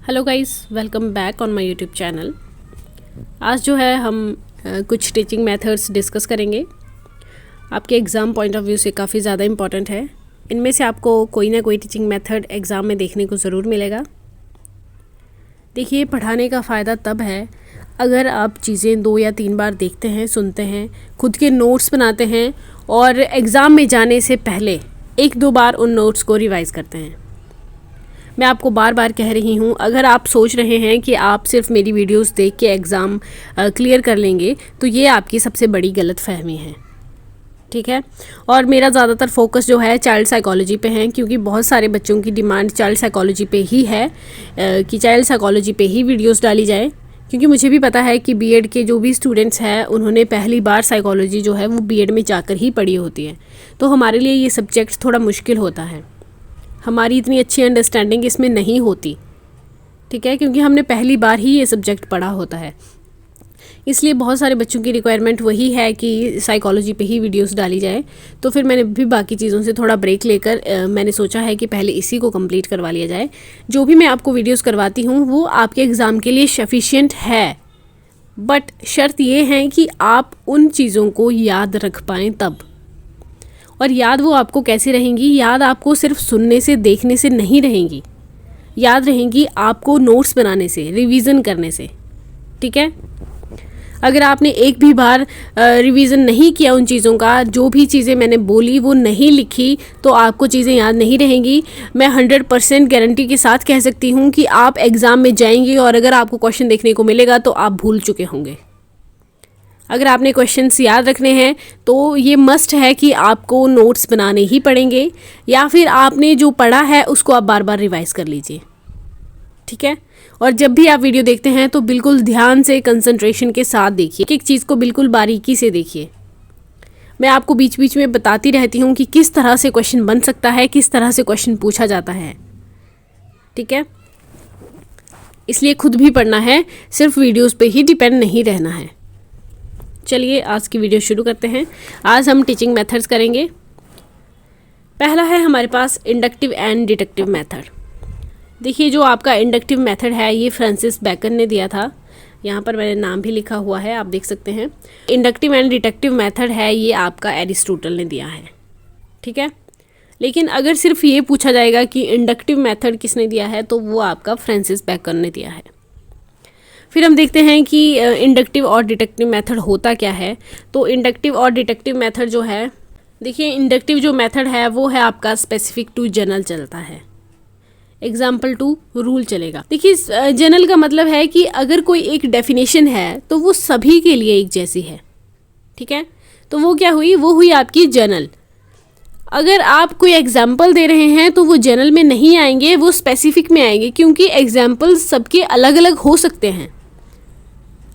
Hello guys, welcome back on my YouTube channel. आज जो है हम कुछ टीचिंग मेथड्स डिस्कस करेंगे। आपके एग्ज़ाम पॉइंट ऑफ व्यू से काफ़ी ज़्यादा इम्पॉर्टेंट है। इनमें से आपको कोई ना कोई टीचिंग मेथड एग्ज़ाम में देखने को ज़रूर मिलेगा। देखिए, पढ़ाने का फ़ायदा तब है अगर आप चीज़ें 2 या 3 बार देखते हैं, सुनते हैं, खुद के नोट्स बनाते हैं और एग्ज़ाम में जाने से पहले 1-2 बार उन नोट्स को रिवाइज़ करते हैं। मैं आपको बार बार कह रही हूँ, अगर आप सोच रहे हैं कि आप सिर्फ मेरी वीडियोस देख के एग्ज़ाम क्लियर कर लेंगे तो ये आपकी सबसे बड़ी गलतफहमी है, ठीक है। और मेरा ज़्यादातर फोकस जो है चाइल्ड साइकोलॉजी पे है, क्योंकि बहुत सारे बच्चों की डिमांड चाइल्ड साइकोलॉजी पे ही है कि चाइल्ड साइकोलॉजी पे ही वीडियोस डाली जाए। क्योंकि मुझे भी पता है कि बीएड के जो भी स्टूडेंट्स हैं उन्होंने पहली बार साइकोलॉजी जो है वो बीएड में जाकर ही पढ़ी होती है, तो हमारे लिए ये सब्जेक्ट थोड़ा मुश्किल होता है। हमारी इतनी अच्छी अंडरस्टैंडिंग इसमें नहीं होती, ठीक है, क्योंकि हमने पहली बार ही ये सब्जेक्ट पढ़ा होता है। इसलिए बहुत सारे बच्चों की रिक्वायरमेंट वही है कि साइकोलॉजी पे ही वीडियोस डाली जाए। तो फिर मैंने भी बाकी चीज़ों से थोड़ा ब्रेक लेकर मैंने सोचा है कि पहले इसी को कंप्लीट करवा लिया जाए। जो भी मैं आपको वीडियोस करवाती हूँ वो आपके एग्ज़ाम के लिए सफिशिएंट है, बट शर्त ये है कि आप उन चीज़ों को याद रख पाएँ तब। और याद वो आपको कैसे रहेंगी? याद आपको सिर्फ सुनने से, देखने से नहीं रहेंगी। याद रहेंगी आपको नोट्स बनाने से, रिवीजन करने से, ठीक है। अगर आपने एक भी बार रिवीजन नहीं किया उन चीज़ों का, जो भी चीज़ें मैंने बोली वो नहीं लिखी, तो आपको चीज़ें याद नहीं रहेंगी। मैं 100% गारंटी के साथ कह सकती हूँ कि आप एग्ज़ाम में जाएंगे और अगर आपको क्वेश्चन देखने को मिलेगा तो आप भूल चुके होंगे। अगर आपने क्वेश्चंस याद रखने हैं तो ये मस्ट है कि आपको नोट्स बनाने ही पड़ेंगे, या फिर आपने जो पढ़ा है उसको आप बार बार रिवाइज कर लीजिए, ठीक है। और जब भी आप वीडियो देखते हैं तो बिल्कुल ध्यान से, कंसंट्रेशन के साथ देखिए, एक चीज़ को बिल्कुल बारीकी से देखिए। मैं आपको बीच बीच में बताती रहती हूँ कि किस तरह से क्वेश्चन बन सकता है, किस तरह से क्वेश्चन पूछा जाता है, ठीक है। इसलिए खुद भी पढ़ना है, सिर्फ वीडियोज़ पे ही डिपेंड नहीं रहना है। चलिए आज की वीडियो शुरू करते हैं। आज हम टीचिंग मेथड्स करेंगे। पहला है हमारे पास इंडक्टिव एंड डिडक्टिव मेथड। देखिए, जो आपका इंडक्टिव मेथड है ये फ्रांसिस बेकन ने दिया था। यहाँ पर मैंने नाम भी लिखा हुआ है, आप देख सकते हैं। इंडक्टिव एंड डिडक्टिव मेथड है ये आपका एरिस्टोटल ने दिया है, ठीक है। लेकिन अगर सिर्फ ये पूछा जाएगा कि इंडक्टिव मेथड किसने दिया है तो वो आपका फ्रांसिस बेकन ने दिया है। फिर हम देखते हैं कि इंडक्टिव और डिडक्टिव मेथड होता क्या है। तो इंडक्टिव और डिडक्टिव मेथड जो है, देखिए, इंडक्टिव जो मेथड है वो है आपका स्पेसिफिक टू जनरल चलता है, एग्जाम्पल टू रूल चलेगा। देखिए, जनरल का मतलब है कि अगर कोई एक डेफिनेशन है तो वो सभी के लिए एक जैसी है, ठीक है। तो वो क्या हुई? वो हुई आपकी जनरल। अगर आप कोई एग्जाम्पल दे रहे हैं तो वो जनरल में नहीं आएंगे, वो स्पेसिफिक में आएंगे, क्योंकि एग्जाम्पल सबके अलग अलग हो सकते हैं।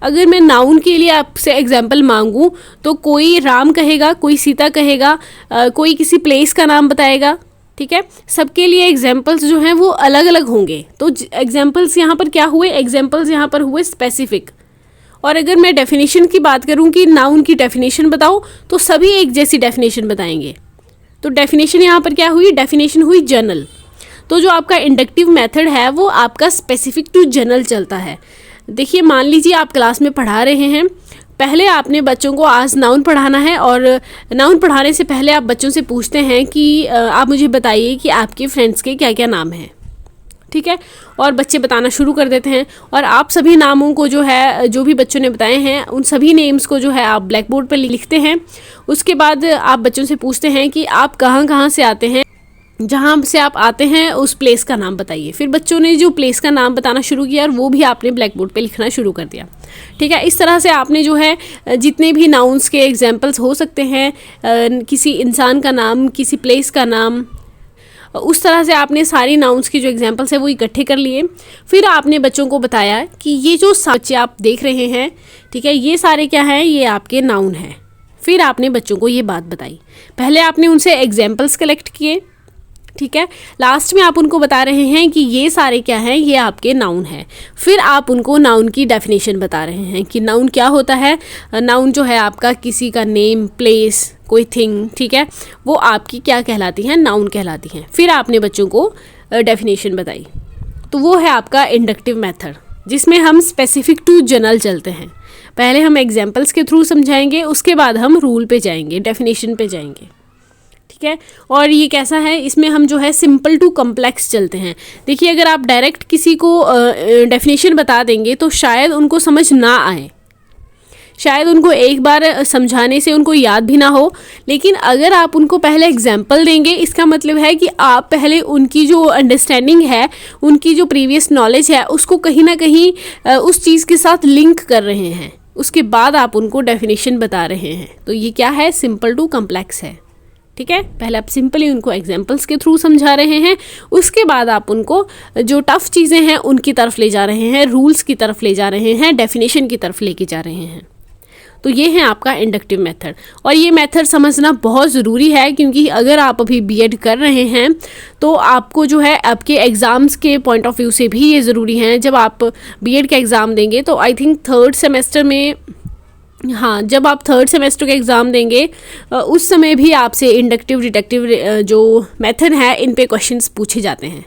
अगर मैं नाउन के लिए आपसे एग्जाम्पल मांगूं तो कोई राम कहेगा, कोई सीता कहेगा, कोई किसी प्लेस का नाम बताएगा, ठीक है। सबके लिए एग्जाम्पल्स जो हैं वो अलग अलग होंगे। तो एग्जाम्पल्स यहाँ पर क्या हुए? एग्जाम्पल्स यहाँ पर हुए स्पेसिफिक। और अगर मैं डेफिनेशन की बात करूँ कि नाउन की डेफिनेशन बताओ, तो सभी एक जैसी डेफिनेशन बताएंगे। तो डेफिनेशन यहाँ पर क्या हुई? डेफिनेशन हुई जनरल। तो जो आपका इंडक्टिव मेथड है वो आपका स्पेसिफिक टू जनरल चलता है। देखिए, मान लीजिए आप क्लास में पढ़ा रहे हैं, पहले आपने बच्चों को आज नाउन पढ़ाना है और नाउन पढ़ाने से पहले आप बच्चों से पूछते हैं कि आप मुझे बताइए कि आपके फ्रेंड्स के क्या क्या नाम हैं, ठीक है। और बच्चे बताना शुरू कर देते हैं और आप सभी नामों को जो है, जो भी बच्चों ने बताए हैं उन सभी नेम्स को जो है आप ब्लैक बोर्ड पर लिखते हैं। उसके बाद आप बच्चों से पूछते हैं कि आप कहाँ कहाँ से आते हैं, जहाँ से आप आते हैं उस प्लेस का नाम बताइए। फिर बच्चों ने जो प्लेस का नाम बताना शुरू किया और वो भी आपने ब्लैक बोर्ड पे लिखना शुरू कर दिया, ठीक है। इस तरह से आपने जो है जितने भी नाउन्स के एग्जाम्पल्स हो सकते हैं, किसी इंसान का नाम, किसी प्लेस का नाम, उस तरह से आपने सारी नाउन्स की जो एग्जाम्पल्स है वो इकट्ठे कर लिए। फिर आपने बच्चों को बताया कि ये जो बच्चे आप देख रहे हैं, ठीक है, ये सारे क्या हैं? ये आपके नाउन हैं। फिर आपने बच्चों को ये बात बताई। पहले आपने उनसे एग्जाम्पल्स कलेक्ट किए, ठीक है। लास्ट में आप उनको बता रहे हैं कि ये सारे क्या हैं? ये आपके नाउन हैं। फिर आप उनको नाउन की डेफिनेशन बता रहे हैं कि नाउन क्या होता है। नाउन जो है आपका किसी का नेम, प्लेस, कोई थिंग, ठीक है, वो आपकी क्या कहलाती हैं? नाउन कहलाती हैं। फिर आपने बच्चों को डेफिनेशन बताई। तो वो है आपका इंडक्टिव मेथड, जिसमें हम स्पेसिफिक टू जनरल चलते हैं। पहले हम एग्जाम्पल्स के थ्रू समझाएंगे, उसके बाद हम रूल पे जाएंगे, डेफिनेशन पे जाएंगे, ठीक है। और ये कैसा है, इसमें हम जो है सिंपल टू कम्प्लेक्स चलते हैं। देखिए अगर आप डायरेक्ट किसी को डेफिनेशन बता देंगे तो शायद उनको समझ ना आए, शायद उनको एक बार समझाने से उनको याद भी ना हो। लेकिन अगर आप उनको पहले एग्जाम्पल देंगे, इसका मतलब है कि आप पहले उनकी जो अंडरस्टैंडिंग है, उनकी जो प्रीवियस नॉलेज है, उसको कहीं ना कहीं उस चीज़ के साथ लिंक कर रहे हैं, उसके बाद आप उनको डेफिनेशन बता रहे हैं। तो ये क्या है, सिंपल टू कम्प्लेक्स है, ठीक है। पहले आप सिंपली उनको एग्जाम्पल्स के थ्रू समझा रहे हैं, उसके बाद आप उनको जो टफ चीज़ें हैं उनकी तरफ ले जा रहे हैं, रूल्स की तरफ ले जा रहे हैं, डेफिनेशन की तरफ लेके जा रहे हैं। तो ये है आपका इंडक्टिव मेथड। और ये मेथड समझना बहुत ज़रूरी है, क्योंकि अगर आप अभी बीएड कर रहे हैं तो आपको जो है आपके एग्ज़ाम्स के पॉइंट ऑफ व्यू से भी ये ज़रूरी है। जब आप बीएड का एग्ज़ाम देंगे तो आई थिंक थर्ड सेमेस्टर में, हाँ, जब आप थर्ड सेमेस्टर का एग्ज़ाम देंगे उस समय भी आपसे इंडक्टिव डिडक्टिव जो मेथड है इन पे क्वेश्चंस पूछे जाते हैं,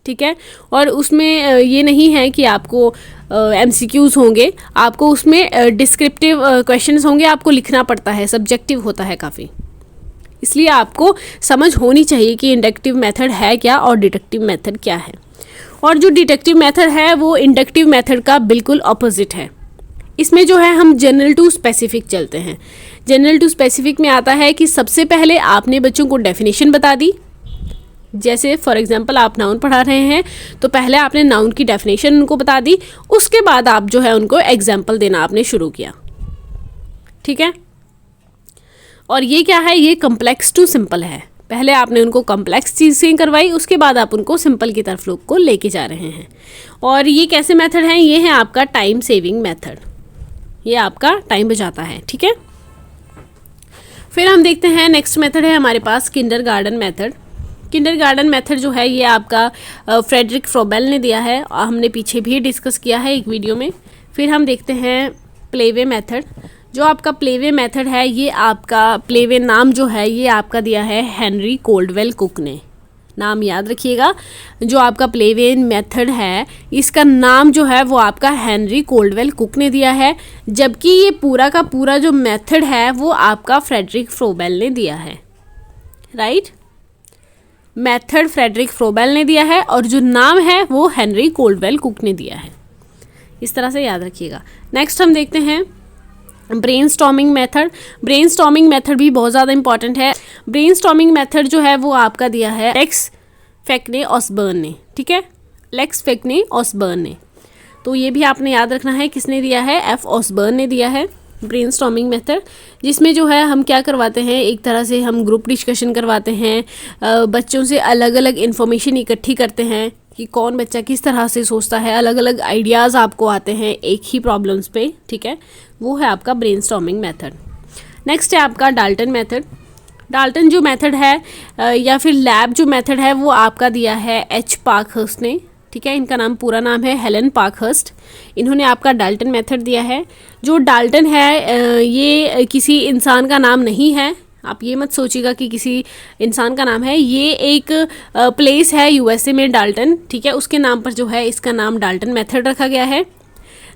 ठीक है। और उसमें ये नहीं है कि आपको MCQs होंगे, आपको उसमें डिस्क्रिप्टिव क्वेश्चंस होंगे, आपको लिखना पड़ता है, सब्जेक्टिव होता है काफ़ी। इसलिए आपको समझ होनी चाहिए कि इंडक्टिव मेथड है क्या और डिडक्टिव मेथड क्या है। और जो डिडक्टिव मेथड है वो इंडक्टिव मेथड का बिल्कुल ऑपोजिट है। इसमें जो है हम जनरल टू स्पेसिफिक चलते हैं। जनरल टू स्पेसिफिक में आता है कि सबसे पहले आपने बच्चों को डेफिनेशन बता दी। जैसे फॉर एग्जांपल आप नाउन पढ़ा रहे हैं तो पहले आपने नाउन की डेफिनेशन उनको बता दी, उसके बाद आप जो है उनको एग्जांपल देना आपने शुरू किया, ठीक है। और ये क्या है, ये कम्प्लेक्स टू सिंपल है। पहले आपने उनको कम्प्लेक्स चीज़ें करवाई, उसके बाद आप उनको सिंपल की तरफ लोग को लेके जा रहे हैं। और ये कैसे मेथड है, ये है आपका टाइम सेविंग मेथड, ये आपका टाइम बचाता है, ठीक है। फिर हम देखते हैं नेक्स्ट मेथड है हमारे पास किंडरगार्टन मेथड। किंडरगार्टन मेथड जो है ये आपका फ्रेडरिक फ्रोबेल ने दिया है, और हमने पीछे भी डिस्कस किया है एक वीडियो में। फिर हम देखते हैं प्लेवे मेथड। जो आपका प्लेवे मेथड है, ये आपका प्लेवे नाम जो है ये आपका दिया है हेनरी कोल्डवेल कुक ने। नाम याद रखिएगा, जो आपका प्लेवे मेथड है इसका नाम जो है वो आपका हेनरी कोल्डवेल कुक ने दिया है, जबकि ये पूरा का पूरा जो मेथड है वो आपका फ्रेडरिक फ्रोबेल ने दिया है, राइट। मेथड फ्रेडरिक फ्रोबेल ने दिया है और जो नाम है वो हेनरी कोल्डवेल कुक ने दिया है। इस तरह से याद रखिएगा। नेक्स्ट हम देखते हैं ब्रेनस्टॉर्मिंग मेथड। ब्रेनस्टॉर्मिंग मेथड भी बहुत ज़्यादा इंपॉर्टेंट है। ब्रेनस्टॉर्मिंग मेथड जो है वो आपका दिया है लेक्स फेक्ने ऑसबर्न ने, ठीक है, लेक्स फेक्ने ऑसबर्न ने। तो ये भी आपने याद रखना है, किसने दिया है, F ऑसबर्न ने दिया है ब्रेनस्टॉर्मिंग मेथड, जिसमें जो है हम क्या करवाते हैं, एक तरह से हम ग्रुप डिस्कशन करवाते हैं, बच्चों से अलग अलग इन्फॉर्मेशन इकट्ठी करते हैं कि कौन बच्चा किस तरह से सोचता है, अलग अलग आइडियाज़ आपको आते हैं एक ही प्रॉब्लम्स पे, ठीक है। वो है आपका ब्रेनस्टॉर्मिंग मेथड। नेक्स्ट है आपका डाल्टन मेथड। डाल्टन जो मेथड है या फिर लैब जो मेथड है वो आपका दिया है H पार्कहर्स्ट ने, ठीक है। इनका नाम पूरा नाम है हेलन पार्कहर्स्ट। इन्होंने आपका डाल्टन मेथड दिया है। जो डाल्टन है ये किसी इंसान का नाम नहीं है, आप ये मत सोचिएगा कि किसी इंसान का नाम है, ये एक प्लेस है USA में डाल्टन, ठीक है। उसके नाम पर जो है इसका नाम डाल्टन मेथड रखा गया है।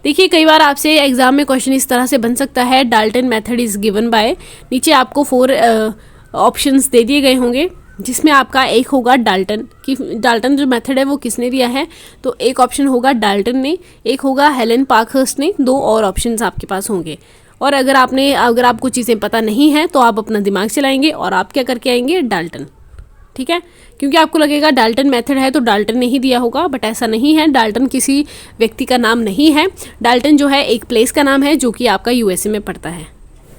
देखिए कई बार आपसे एग्जाम में क्वेश्चन इस तरह से बन सकता है, Dalton method is given by, नीचे आपको 4 ऑप्शंस दे दिए गए होंगे, जिसमें आपका एक होगा डाल्टन कि डाल्टन जो मेथड है वो किसने दिया है, तो एक ऑप्शन होगा डाल्टन ने, एक होगा हेलन पार्कहर्स्ट ने, 2 और ऑप्शंस आपके पास होंगे। और अगर आपको चीज़ें पता नहीं है तो आप अपना दिमाग चलाएंगे और आप क्या करके आएंगे, डाल्टन, ठीक है। क्योंकि आपको लगेगा डाल्टन मेथड है तो डाल्टन ने ही दिया होगा, बट ऐसा नहीं है। डाल्टन किसी व्यक्ति का नाम नहीं है, डाल्टन जो है एक प्लेस का नाम है जो कि आपका USA में पड़ता है,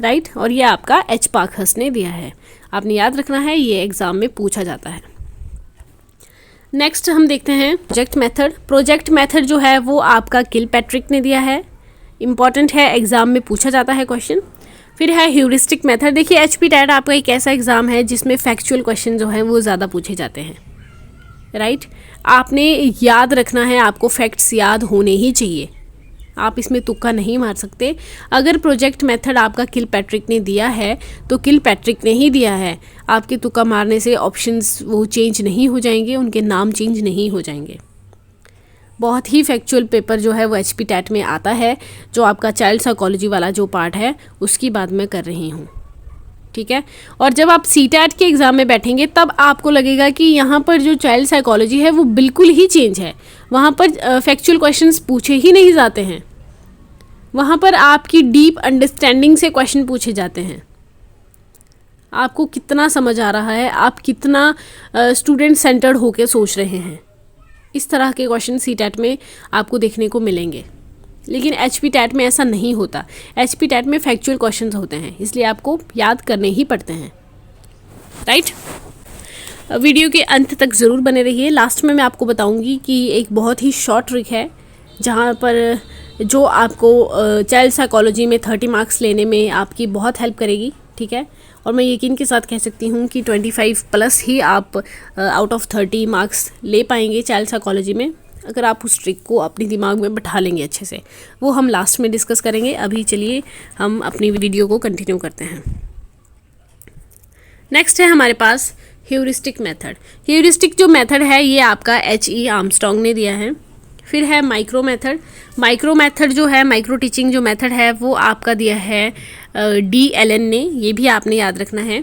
राइट। और ये आपका H पार्कहर्स्ट ने दिया है, आपने याद रखना है, ये एग्जाम में पूछा जाता है। नेक्स्ट हम देखते हैं प्रोजेक्ट मेथड। प्रोजेक्ट मेथड जो है वो आपका किलपैट्रिक ने दिया है, इंपॉर्टेंट है, एग्जाम में पूछा जाता है क्वेश्चन। फिर है ह्यूरिस्टिक मेथड। देखिए HP टेट आपका एक ऐसा एग्जाम है जिसमें फैक्चुअल क्वेश्चन जो है वो ज़्यादा पूछे जाते हैं, राइट। आपने याद रखना है, आपको फैक्ट्स याद होने ही चाहिए, आप इसमें तुक्का नहीं मार सकते। अगर प्रोजेक्ट मेथड आपका किलपैट्रिक ने दिया है तो किलपैट्रिक ने ही दिया है, आपके तुक्का मारने से ऑप्शंस वो चेंज नहीं हो जाएंगे, उनके नाम चेंज नहीं हो जाएंगे, बहुत ही फैक्चुअल पेपर जो है वो HP टैट में आता है। जो आपका चाइल्ड साइकोलॉजी वाला जो पार्ट है उसकी बात मैं कर रही हूँ, ठीक है। और जब आप CTAT के एग्ज़ाम में बैठेंगे तब आपको लगेगा कि यहाँ पर जो चाइल्ड साइकोलॉजी है वो बिल्कुल ही चेंज है। वहाँ पर फैक्चुअल क्वेश्चंस पूछे ही नहीं जाते हैं, वहाँ पर आपकी डीप अंडरस्टैंडिंग से क्वेश्चन पूछे जाते हैं। आपको कितना समझ आ रहा है, आप कितना स्टूडेंट सेंटर्ड होकर सोच रहे हैं, इस तरह के क्वेश्चन CTAT में आपको देखने को मिलेंगे। लेकिन HP टैट में ऐसा नहीं होता। HP टैट में फैक्चुअल क्वेश्चंस होते हैं, इसलिए आपको याद करने ही पड़ते हैं, राइट। वीडियो के अंत तक ज़रूर बने रहिए। लास्ट में मैं आपको बताऊंगी कि एक बहुत ही शॉर्ट ट्रिक है जहाँ पर जो आपको चाइल्ड साइकोलॉजी में 30 मार्क्स लेने में आपकी बहुत हेल्प करेगी, ठीक है। और मैं यकीन के साथ कह सकती हूँ कि 25 प्लस ही आप आउट ऑफ 30 मार्क्स ले पाएंगे चाइल्ड साइकोलॉजी में, अगर आप उस ट्रिक को अपने दिमाग में बैठा लेंगे अच्छे से। वो हम लास्ट में डिस्कस करेंगे। अभी चलिए हम अपनी वीडियो को कंटिन्यू करते हैं। नेक्स्ट है हमारे पास ह्यूरिस्टिक मेथड। ह्यूरिस्टिक जो मेथड है ये आपका HE आर्मस्ट्रॉन्ग ने दिया है। फिर है माइक्रो मेथड। माइक्रो मेथड जो है, माइक्रो टीचिंग जो मेथड है वो आपका दिया है D. एलन ने, ये भी आपने याद रखना है।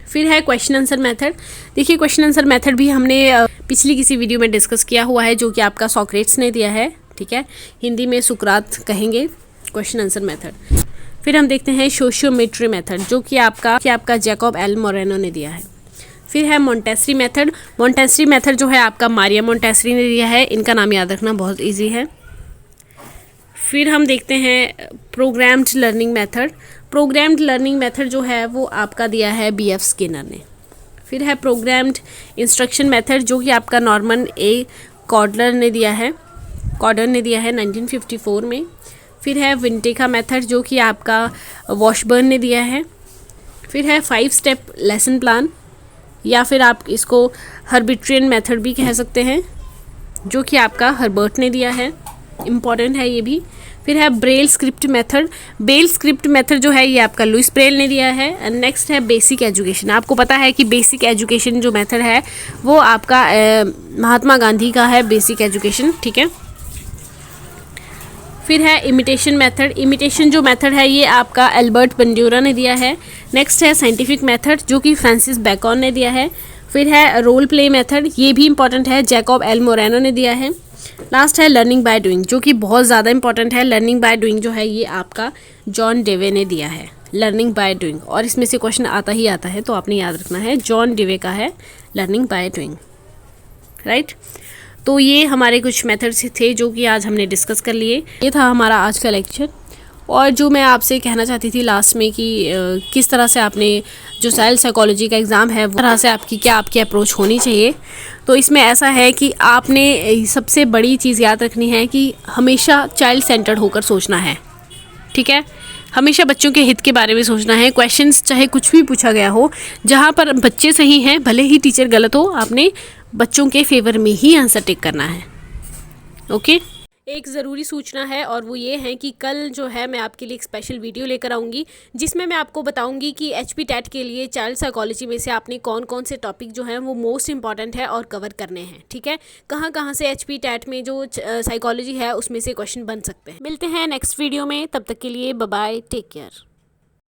फिर है क्वेश्चन आंसर मेथड। देखिए क्वेश्चन आंसर मेथड भी हमने पिछली किसी वीडियो में डिस्कस किया हुआ है, जो कि आपका सॉक्रेट्स ने दिया है, ठीक है। हिंदी में सुकरात कहेंगे क्वेश्चन आंसर मेथड। फिर हम देखते हैं सोशियोमेट्री मेथड, जो कि आपका जैकब एल मोरेनो ने दिया है। फिर है मोंटेसरी मेथड। मोंटेसरी मेथड जो है आपका मारिया मोंटेसरी ने दिया है। इनका नाम याद रखना बहुत ईजी है। फिर हम देखते हैं programmed learning method. Programmed learning method जो है वो आपका दिया है BF स्किनर ने। फिर है प्रोग्राम्ड इंस्ट्रक्शन मेथड, जो कि आपका नॉर्मन A. कॉडलर ने दिया है। 1954 में। फिर है विंटेका मेथड, जो कि आपका वॉशबर्न ने दिया है। फिर है 5 स्टेप लेसन प्लान, या फिर आप इसको हर्बिट्रियन मेथड भी कह सकते हैं, जो कि आपका हर्बर्ट ने दिया है। इम्पॉर्टेंट है ये भी। फिर है Braille script method. Braille script method जो है ये आपका लुइस ब्रेल ने दिया है। एंड नेक्स्ट है बेसिक एजुकेशन। आपको पता है कि बेसिक एजुकेशन जो मेथड है वो आपका महात्मा गांधी का है, बेसिक एजुकेशन, ठीक है। फिर है इमिटेशन मेथड। इमिटेशन जो मेथड है ये आपका एल्बर्ट बंड्यूरा ने दिया है। नेक्स्ट है साइंटिफिक मेथड, जो कि फ्रांसिस बेकन ने दिया है। फिर है रोल प्ले मेथड, ये भी इंपॉर्टेंट है, जैकब एल मोरेनो ने दिया है। लास्ट है लर्निंग बाय डूइंग, जो कि बहुत ज़्यादा इंपॉर्टेंट है। लर्निंग बाय डूइंग जो है ये आपका जॉन डेवे ने दिया है, लर्निंग बाय डूइंग। और इसमें से क्वेश्चन आता ही आता है, तो आपने याद रखना है, जॉन डेवे का है लर्निंग बाय डूइंग, राइट। तो ये हमारे कुछ मेथड्स थे जो कि आज हमने डिस्कस कर लिए। ये था हमारा आज का लेक्चर। और जो मैं आपसे कहना चाहती थी लास्ट में कि किस तरह से आपने जो चाइल्ड साइकोलॉजी का एग्ज़ाम है वो तरह से आपकी अप्रोच होनी चाहिए। तो इसमें ऐसा है कि आपने सबसे बड़ी चीज़ याद रखनी है कि हमेशा चाइल्ड सेंटर्ड होकर सोचना है, ठीक है। हमेशा बच्चों के हित के बारे में सोचना है। क्वेश्चंस चाहे कुछ भी पूछा गया हो, जहाँ पर बच्चे सही हैं भले ही टीचर गलत हो, आपने बच्चों के फेवर में ही आंसर टिक करना है, ओके। एक ज़रूरी सूचना है और वो ये है कि कल जो है मैं आपके लिए एक स्पेशल वीडियो लेकर आऊँगी, जिसमें मैं आपको बताऊँगी कि HP टैट के लिए चाइल्ड साइकोलॉजी में से आपने कौन कौन से टॉपिक जो हैं वो मोस्ट इंपॉर्टेंट है और कवर करने हैं, ठीक है। कहाँ कहाँ से HP टैट में जो साइकोलॉजी है उसमें से क्वेश्चन बन सकते हैं। मिलते हैं नेक्स्ट वीडियो में, तब तक के लिए बाय बाय, टेक केयर।